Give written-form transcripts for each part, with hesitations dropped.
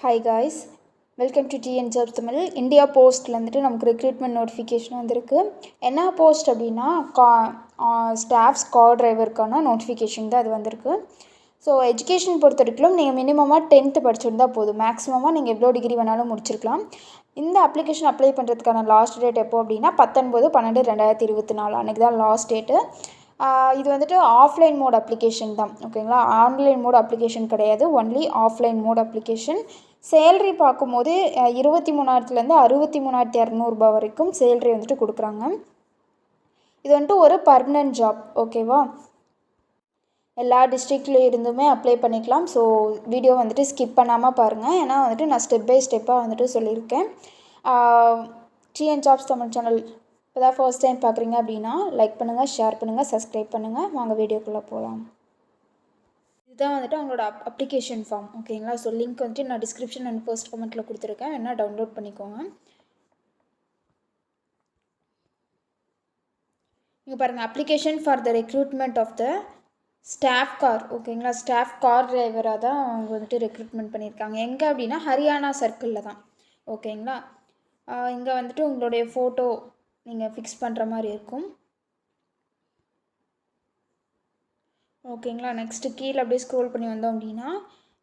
Hi guys, welcome to TN jobs Tamil. India போஸ்ட்டில் வந்துட்டு நமக்கு ரெக்ரூட்மெண்ட் நோட்டிஃபிகேஷன் வந்திருக்கு. என்ன போஸ்ட் அப்படின்னா ஸ்டாஃப்ஸ் கார் டிரைவருக்கான நோட்டிஃபிகேஷன் தான் அது வந்திருக்கு. ஸோ எஜுகேஷன் பொறுத்த வரைக்கும் நீங்கள் மினிமமாக 10th படிச்சிருந்தா போதும். மேக்ஸிமமாக நீங்கள் எவ்வளோ டிகிரி வேணாலும் முடிச்சிருக்கலாம். இந்த அப்ளிகேஷன் அப்ளை பண்ணுறதுக்கான லாஸ்ட் டேட் எப்போ அப்படின்னா 19/12/2024 அன்றைக்கி தான் லாஸ்ட் டேட்டு. இது வந்துட்டு ஆஃப்லைன் மோட் அப்ளிகேஷன் தான், ஓகேங்களா. ஆன்லைன் மோட் அப்ளிகேஷன் கிடையாது, only offline mode application. Salary பார்க்கும்போது 23,000லேருந்து 63,200 வரைக்கும் சேல்ரி வந்துட்டு கொடுக்குறாங்க. இது வந்துட்டு ஒரு பர்மனன்ட் ஜாப், ஓகேவா. எல்லா டிஸ்ட்ரிக்ட்லேயும் இருந்துமே அப்ளை பண்ணிக்கலாம். ஸோ வீடியோ வந்துட்டு ஸ்கிப் பண்ணாமல் பாருங்கள், ஏன்னா வந்துட்டு நான் ஸ்டெப் பை ஸ்டெப்பாக வந்துட்டு சொல்லியிருக்கேன். டிஎன் ஜாப்ஸ் தமிழ் சேனல் இப்போ தான் ஃபர்ஸ்ட் டைம் பார்க்குறீங்க அப்படின்னா லைக் பண்ணுங்கள், ஷேர் பண்ணுங்கள், சப்ஸ்கிரைப் பண்ணுங்கள். வாங்க வீடியோக்குள்ளே போகலாம். இதுதான் வந்துட்டு அவங்களோட அப்ளிகேஷன் ஃபார்ம், ஓகேங்களா. ஸோ லிங்க் வந்துட்டு நான் டிஸ்கிரிப்ஷன் அண்ட் ஃபர்ஸ்ட் கமெண்ட்டில் கொடுத்துருக்கேன், வேணால் டவுன்லோட் பண்ணிக்கோங்க. இங்கே பாருங்கள், application for the recruitment of the staff car, ஓகேங்களா. ஸ்டாஃப் கார் டிரைவராக தான் அவங்க வந்துட்டு ரெக்ரூட்மெண்ட் பண்ணியிருக்காங்க. எங்கே அப்படின்னா ஹரியானா சர்க்கிளில் தான், ஓகேங்களா. இங்கே வந்துட்டு உங்களுடைய ஃபோட்டோ நீங்கள் ஃபிக்ஸ் பண்ணுற மாதிரி இருக்கும், ஓகேங்களா. நெக்ஸ்ட்டு கீழே அப்படியே ஸ்க்ரோல் பண்ணி வந்தோம் அப்படின்னா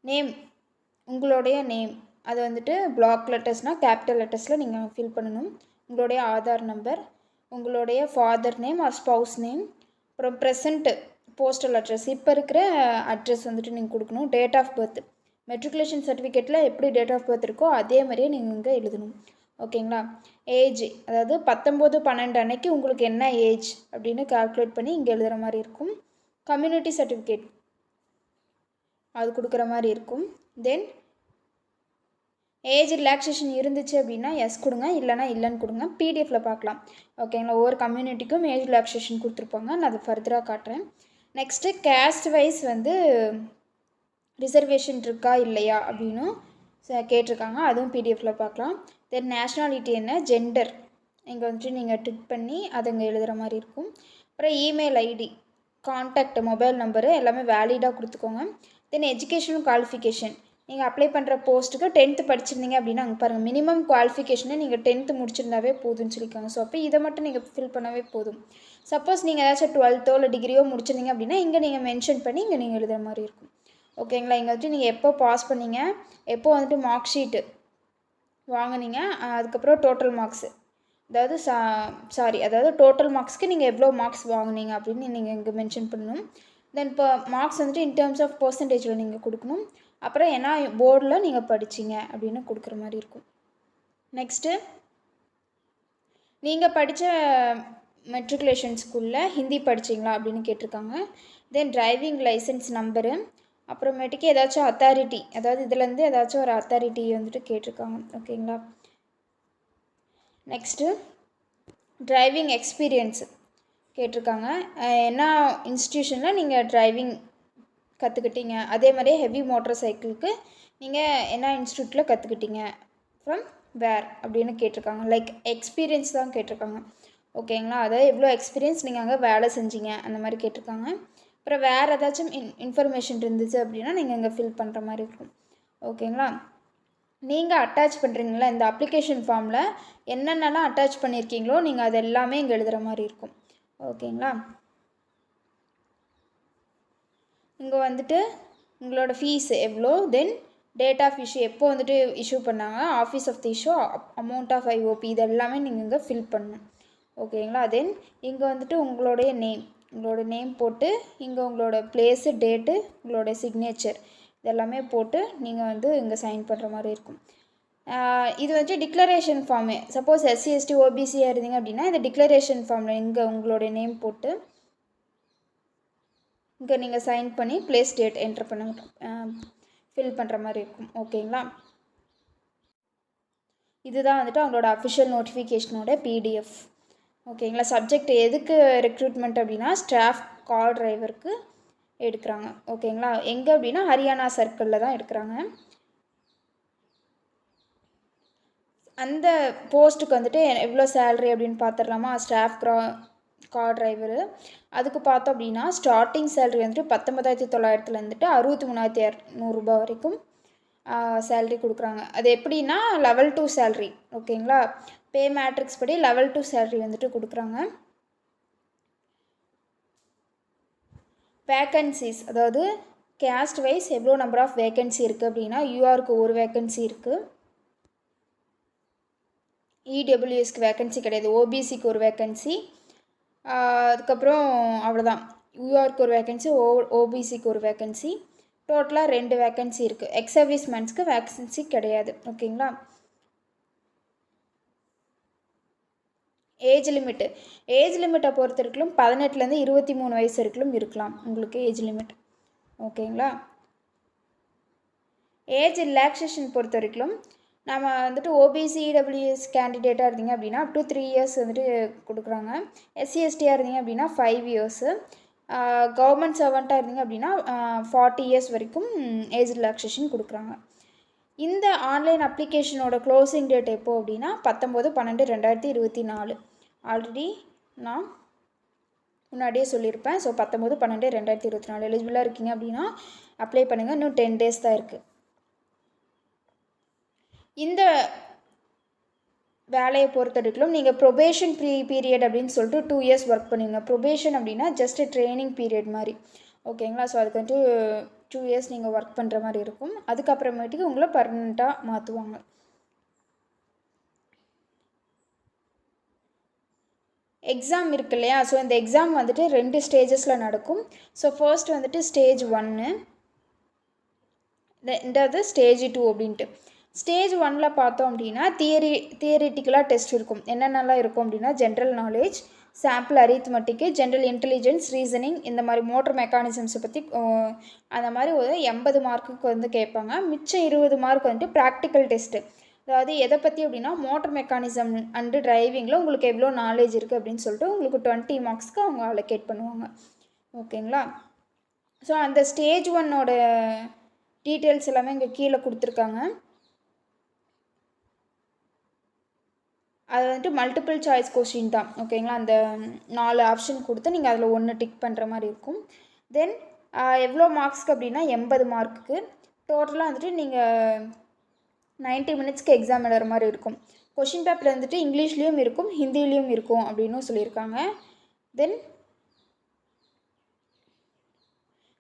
நேம், உங்களுடைய நேம் அது வந்துட்டு பிளாக் லெட்டர்ஸ்னால் கேபிட்டல் லெட்டர்ஸில் நீங்கள் ஃபில் பண்ணணும். உங்களுடைய ஆதார் நம்பர், உங்களுடைய father name or spouse name, அப்புறம் ப்ரெசண்ட்டு போஸ்டல் அட்ரஸ், இப்போ இருக்கிற அட்ரஸ் வந்துட்டு நீங்கள் கொடுக்கணும். டேட் ஆஃப் பர்த், மெட்ரிகுலேஷன் சர்டிஃபிகேட்டில் எப்படி டேட் ஆஃப் பர்த் இருக்கோ அதே மாதிரியே நீங்கள் இங்கே எழுதணும், ஓகேங்களா. ஏஜ், அதாவது 19/12 அன்னைக்கு உங்களுக்கு என்ன ஏஜ் அப்படின்னு கால்குலேட் பண்ணி இங்கே எழுதுகிற மாதிரி இருக்கும். கம்யூனிட்டி சர்டிஃபிகேட் அது கொடுக்குற மாதிரி இருக்கும். தென் ஏஜ் ரிலாக்ஸேஷன் இருந்துச்சு அப்படின்னா எஸ் கொடுங்க, இல்லைனா இல்லைன்னு கொடுங்க. பிடிஎஃப்பில் பார்க்கலாம், ஓகேங்களா. ஒவ்வொரு கம்யூனிட்டிக்கும் ஏஜ் ரிலாக்ஸேஷன் கொடுத்துருப்பாங்க, நான் அதை ஃபர்தராக காட்டுறேன். நெக்ஸ்ட்டு கேஸ்ட் வைஸ் வந்து ரிசர்வேஷன் இருக்கா இல்லையா அப்படின்னு கேட்டிருக்காங்க, அதுவும் பிடிஎஃப்பில் பார்க்கலாம். தென் நேஷ்னாலிட்டி என்ன, ஜெண்டர் இங்கே வந்துட்டு நீங்கள் டிக் பண்ணி அதை இங்கே எழுதுகிற மாதிரி இருக்கும். அப்புறம் email ID, contact, mobile number எல்லாமே வேலிடாக கொடுத்துக்கோங்க. தென் எஜுகேஷனல் குவாலிஃபிகேஷன், நீங்கள் அப்ளை பண்ணுற போஸ்ட்டுக்கு 10th படிச்சிருந்தீங்க அப்படின்னா அங்கே பாருங்கள், மினிமம் குவாலிஃபிகேஷனை நீங்கள் 10th முடிச்சிருந்தாவே போதும்னு சொல்லியிருக்காங்க. ஸோ அப்போ இதை மட்டும் நீங்கள் ஃபில் பண்ணவே போதும். சப்போஸ் நீங்கள் ஏதாச்சும் 12th இல்லை டிகிரியோ முடிச்சிருந்தீங்க அப்படின்னா இங்கே நீங்கள் மென்ஷன் பண்ணி இங்கே நீங்கள் எழுதுகிற மாதிரி இருக்கும், ஓகேங்களா. இங்கே வந்துட்டு நீங்கள் எப்போ பாஸ் பண்ணீங்க, எப்போ வந்துட்டு மார்க் ஷீட்டு வாங்கினீங்க, அதுக்கப்புறம் டோட்டல் மார்க்ஸு, அதாவது அதாவது டோட்டல் மார்க்ஸ்க்கு நீங்கள் எவ்வளோ மார்க்ஸ் வாங்கினீங்க அப்படின்னு நீங்கள் இங்கே மென்ஷன் பண்ணணும். தென் இப்போ மார்க்ஸ் வந்துட்டு இன் டேர்ம்ஸ் ஆஃப் பர்சன்டேஜில் நீங்கள் கொடுக்கணும். அப்புறம் என்ன போர்டில் நீங்கள் படிச்சிங்க அப்படின்னு கொடுக்குற மாதிரி இருக்கும். நெக்ஸ்ட்டு நீங்கள் படித்த மெட்ரிகுலேஷன் ஸ்கூலில் ஹிந்தி படிச்சிங்களா அப்படின்னு கேட்டிருக்காங்க. தென் டிரைவிங் லைசன்ஸ் நம்பரு, அப்புறமேட்டுக்கு ஏதாச்சும் அத்தாரிட்டி, அதாவது இதுலேருந்து ஏதாச்சும் ஒரு அத்தாரிட்டி வந்துட்டு கேட்டிருக்காங்க, ஓகேங்களா. நெக்ஸ்ட்டு டிரைவிங் எக்ஸ்பீரியன்ஸு கேட்டிருக்காங்க, என்ன இன்ஸ்டியூஷனில் நீங்கள் டிரைவிங் கற்றுக்கிட்டீங்க, அதே மாதிரியே ஹெவி மோட்டார் சைக்கிளுக்கு நீங்கள் என்ன இன்ஸ்டியூட்டில் கற்றுக்கிட்டீங்க, ஃப்ரம் வேர் அப்படின்னு கேட்டிருக்காங்க. லைக் எக்ஸ்பீரியன்ஸ் தான் கேட்டிருக்காங்க, ஓகேங்களா. அதாவது எவ்வளோ எக்ஸ்பீரியன்ஸ் நீங்கள் அங்கே வேலை செஞ்சீங்க அந்த மாதிரி கேட்டிருக்காங்க. அப்புறம் வேறு ஏதாச்சும் இன்ஃபர்மேஷன் இருந்துச்சு அப்படின்னா நீங்கள் இங்கே ஃபில் பண்ணுற மாதிரி இருக்கும், ஓகேங்களா. நீங்கள் அட்டாச் பண்ணுறீங்களா இந்த அப்ளிகேஷன் ஃபார்மில் என்னென்னலாம் அட்டாச் பண்ணியிருக்கீங்களோ நீங்கள் அது எல்லாமே இங்கே எழுதுகிற மாதிரி இருக்கும், ஓகேங்களா. இங்கே வந்துட்டு உங்களோட ஃபீஸ் எவ்வளோ, தென் டேட் ஆஃப் இஷ்யூ எப்போ வந்துட்டு இஷ்யூ பண்ணாங்க, office of the issue, amount of IOB, இது எல்லாமே நீங்கள் இங்கே ஃபில் பண்ணணும், ஓகேங்களா. தென் இங்கே வந்துட்டு உங்களுடைய நேம், உங்களோட நேம் போட்டு இங்கே உங்களோட பிளேஸு, டேட்டு, உங்களோட சிக்னேச்சர் இதெல்லாமே போட்டு நீங்கள் வந்து இங்கே சைன் பண்ணுற மாதிரி இருக்கும். இது வந்து declaration form. Suppose SC ST ஓபிசியாக இருந்தீங்க அப்படின்னா இந்த டிக்ளரேஷன் ஃபார்மில் இங்கே உங்களுடைய நேம் போட்டு இங்கே நீங்கள் சைன் பண்ணி பிளேஸ் டேட் என்ட்ரு பண்ண ஃபில் பண்ணுற மாதிரி இருக்கும், ஓகேங்களா. இதுதான் வந்துட்டு அவங்களோட அஃபிஷியல் நோட்டிஃபிகேஷனோட பிடிஎஃப், ஓகேங்களா. சப்ஜெக்ட் எதுக்கு ரெக்ரூட்மெண்ட் அப்படின்னா ஸ்டாஃப் கார் டிரைவருக்கு எடுக்கிறாங்க, ஓகேங்களா. எங்கே அப்படின்னா ஹரியானா சர்க்கிளில் தான் எடுக்கிறாங்க. அந்த போஸ்ட்டுக்கு வந்துட்டு எவ்வளோ சேல்ரி அப்படின்னு பார்த்துடலாமா. ஸ்டாஃப் கார் டிரைவரு அதுக்கு பார்த்தோம் அப்படின்னா ஸ்டார்டிங் சேலரி வந்துட்டு 19,900 63,200 வரைக்கும். சேல்ரி கொடுக்குறாங்க. அது எப்படின்னா லெவல் 2 சேல்ரி. ஓகேங்களா, பே மேட்ரிக்ஸ் படி லெவல் 2 சேல்ரி வந்துட்டு கொடுக்குறாங்க. வேக்கன்சிஸ், அதாவது கேஸ்ட் வைஸ் எவ்வளோ நம்பர் ஆஃப் வேக்கன்சி இருக்குது அப்படின்னா யூஆருக்கு ஒரு வேக்கன்சி இருக்குது, இடபிள்யூஎஸ்க்கு வேக்கன்சி கிடையாது, ஓபிசிக்கு ஒரு வேக்கன்சி, அதுக்கப்புறம் அவ்வளோதான். யூஆருக்கு ஒரு வேக்கன்சி, ஓபிசிக்கு ஒரு வேக்கன்சி, டோட்டலாக 2 வேக்கன்சி இருக்குது. எக்ஸ் சர்வீஸ் மேன்ஸ்க்கு வேக்கன்சி கிடையாது. ஓகேங்களா. ஏஜ் லிமிட்டை பொறுத்த வரைக்கும் 18லேருந்து 23 வயசு வரைக்கும் இருக்கலாம் உங்களுக்கு ஏஜ் லிமிட். ஓகேங்களா. ஏஜ் ரிலாக்ஸேஷன் பொறுத்த வரைக்கும் நம்ம வந்துட்டு ஓபிசி இடபிள்யூஎஸ் கேண்டிடேட்டாக இருந்தீங்க அப்படின்னா அப் டு 3 இயர்ஸ் வந்துட்டு கொடுக்குறாங்க. எஸ்சி எஸ்டியாக இருந்தீங்க அப்படின்னா 5 இயர்ஸு, கவர்மெண்ட் சர்வெண்ட்டாக இருந்தீங்க அப்படின்னா 40 இயர்ஸ் வரைக்கும் ஏஜ் ரிலாக்ஸேஷன் கொடுக்குறாங்க. இந்த ஆன்லைன் அப்ளிகேஷனோட க்ளோசிங் டேட் எப்போ அப்படின்னா 19/12/2024. ஆல்ரெடி நான் முன்னாடியே சொல்லியிருப்பேன். ஸோ 19/12/2024 எலிஜிபிளாக இருக்கீங்க அப்படின்னா அப்ளை பண்ணுங்கள். இன்னும் 10 டேஸ் தான் இருக்குது. இந்த வேலையை பொறுத்த வரைக்கும் நீங்கள் ப்ரொபேஷன் பீரியட் அப்படின்னு சொல்லிட்டு 2 இயர்ஸ் ஒர்க் பண்ணுவீங்க. ப்ரொபேஷன் அப்படின்னா ஜஸ்ட் ட்ரைனிங் பீரியட் மாதிரி. ஓகேங்களா. ஸோ அதுக்கு வந்துட்டு 2 இயர்ஸ் நீங்கள் ஒர்க் பண்ணுற மாதிரி இருக்கும். அதுக்கப்புறமேட்டுக்கு உங்களை பர்மனெண்ட்டாக மாற்றுவாங்க. எக்ஸாம் இருக்கு இல்லையா, ஸோ இந்த எக்ஸாம் வந்துட்டு 2 ஸ்டேஜஸில் நடக்கும். ஸோ ஃபர்ஸ்ட் வந்துட்டு ஸ்டேஜ் 1, ரெண்டாவது ஸ்டேஜ் 2 அப்படின்ட்டு. ஸ்டேஜ் 1ல் பார்த்தோம் அப்படின்னா தியரிட்டிக்கலாக டெஸ்ட் இருக்கும். என்னென்னலாம் இருக்கும் அப்படின்னா general knowledge, sample arithmetic, general intelligence, reasoning, இந்த மாதிரி மோட்டர் மெக்கானிசம்ஸை பற்றி அந்த மாதிரி ஒரு 80 மார்க்குக்கு வந்து கேட்பாங்க. மிச்சம் 20 மார்க் வந்துட்டு ப்ராக்டிக்கல் டெஸ்ட்டு. அதாவது எதை பற்றி அப்படின்னா மோட்டர் மெக்கானிசம் அண்டு டிரைவிங்கில் உங்களுக்கு எவ்வளோ நாலேஜ் இருக்குது அப்படின்னு சொல்லிட்டு உங்களுக்கு 20 மார்க்ஸ்க்கு அவங்க அலோகேட் பண்ணுவாங்க. ஓகேங்களா. ஸோ அந்த ஸ்டேஜ் 1ஓட டீட்டெயில்ஸ் எல்லாமே இங்கே கீழே கொடுத்துருக்காங்க. அது வந்துட்டு மல்டிபிள் சாய்ஸ் கொஸ்டின் தான். ஓகேங்களா. அந்த 4 ஆப்ஷன் கொடுத்து நீங்கள் அதில் 1 டிக் பண்ணுற மாதிரி இருக்கும். தென் எவ்வளோ மார்க்ஸ்க்கு அப்படின்னா 80 மார்க்குக்கு. டோட்டலாக வந்துட்டு நீங்கள் 90 மினிட்ஸ்க்கு எக்ஸாம் எழுதுற மாதிரி இருக்கும். கொஷின் பேப்பர் வந்துட்டு இங்கிலீஷ்லேயும் இருக்கும், ஹிந்திலையும் இருக்கும் அப்படின்னு சொல்லியிருக்காங்க. தென்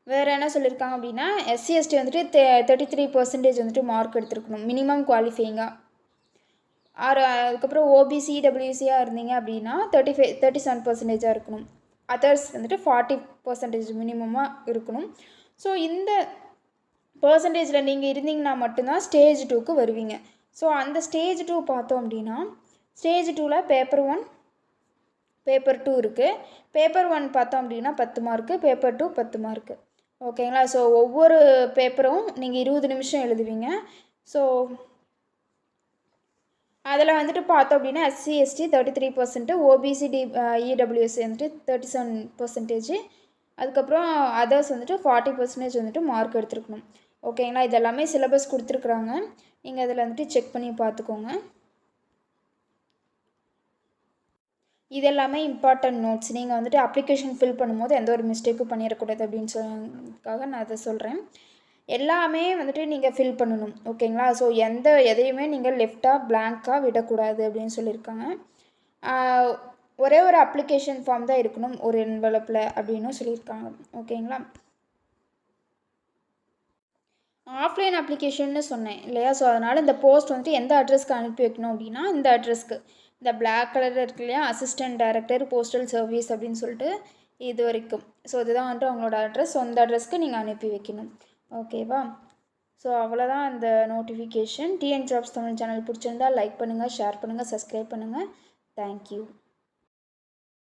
வேறு என்ன சொல்லியிருக்காங்க அப்படின்னா எஸ்சி எஸ்டி வந்துட்டு 33% வந்துட்டு மார்க் எடுத்துருக்கணும் மினிமம் குவாலிஃபையிங்காக. அதுக்கப்புறம் ஓபிசி டபிள்யூசியாக இருந்தீங்க அப்படின்னா 37% இருக்கணும். அதர்ஸ் வந்துட்டு 40% மினிமமாக இருக்கணும். ஸோ இந்த பர்சன்டேஜில் நீங்கள் இருந்தீங்கன்னா மட்டும்தான் ஸ்டேஜ் 2க்கு வருவீங்க. ஸோ அந்த ஸ்டேஜ் 2 பார்த்தோம் அப்படின்னா ஸ்டேஜ் 2ல் பேப்பர் 1, பேப்பர் 2 இருக்குது. பேப்பர் 1 பார்த்தோம் அப்படின்னா 10 மார்க்கு, பேப்பர் 2 10 மார்க்கு. ஓகேங்களா. ஸோ ஒவ்வொரு பேப்பரும் நீங்கள் 20 நிமிஷம் எழுதுவீங்க. ஸோ அதில் வந்துட்டு பார்த்தோம் அப்படின்னா எஸ்சி எஸ்டி 33%, ஓபிசி இடபிள்யூஎஸ் வந்துட்டு 37%, அதுக்கப்புறம் அதர்ஸ் வந்துட்டு 40% வந்துட்டு மார்க் எடுத்துருக்கணும். ஓகேங்களா. இதெல்லாமே சிலபஸ் கொடுத்துருக்குறாங்க. நீங்கள் அதில் வந்துட்டு செக் பண்ணி பார்த்துக்கோங்க. இதெல்லாமே இம்பார்ட்டன்ட் நோட்ஸ். நீங்கள் வந்துட்டு அப்ளிகேஷன் ஃபில் பண்ணும்போது எந்த ஒரு மிஸ்டேக்கும் பண்ணிடக்கூடாது அப்படின்னு சொல்லுறதுக்காக நான் அதை சொல்கிறேன். எல்லாமே வந்துட்டு நீங்கள் ஃபில் பண்ணணும். ஓகேங்களா. ஸோ எதையுமே நீங்கள் லெஃப்டாக பிளாங்காக விடக்கூடாது அப்படின்னு சொல்லியிருக்காங்க. ஒரே ஒரு அப்ளிகேஷன் ஃபார்ம் தான் இருக்கணும் ஒரு என்வலப்பில் அப்படின்னு சொல்லியிருக்காங்க. ஓகேங்களா. ஆஃப்லைன் அப்ளிகேஷன்னு சொன்னேன் இல்லையா. ஸோ அதனால் இந்த போஸ்ட் வந்துட்டு எந்த அட்ரஸ்க்கு அனுப்பி வைக்கணும் அப்படின்னா இந்த அட்ரஸ்க்கு, இந்த பிளாக் கலரில் இருக்கு இல்லையா, அசிஸ்டன்ட் டைரக்டர் போஸ்டல் சர்வீஸ் அப்படின்னு சொல்லிட்டு இது வரைக்கும். ஸோ இதுதான் வந்துட்டு அவங்களோட அட்ரஸ். ஸோ அந்த அட்ரஸ்க்கு நீங்கள் அனுப்பி வைக்கணும். ஓகேவா. ஸோ அவ்வளோதான் அந்த notification. TN jobs Tamil channel பிடிச்சிருந்தால் லைக் பண்ணுங்கள், ஷேர் பண்ணுங்கள், சப்ஸ்கிரைப் பண்ணுங்கள். தேங்க்யூ.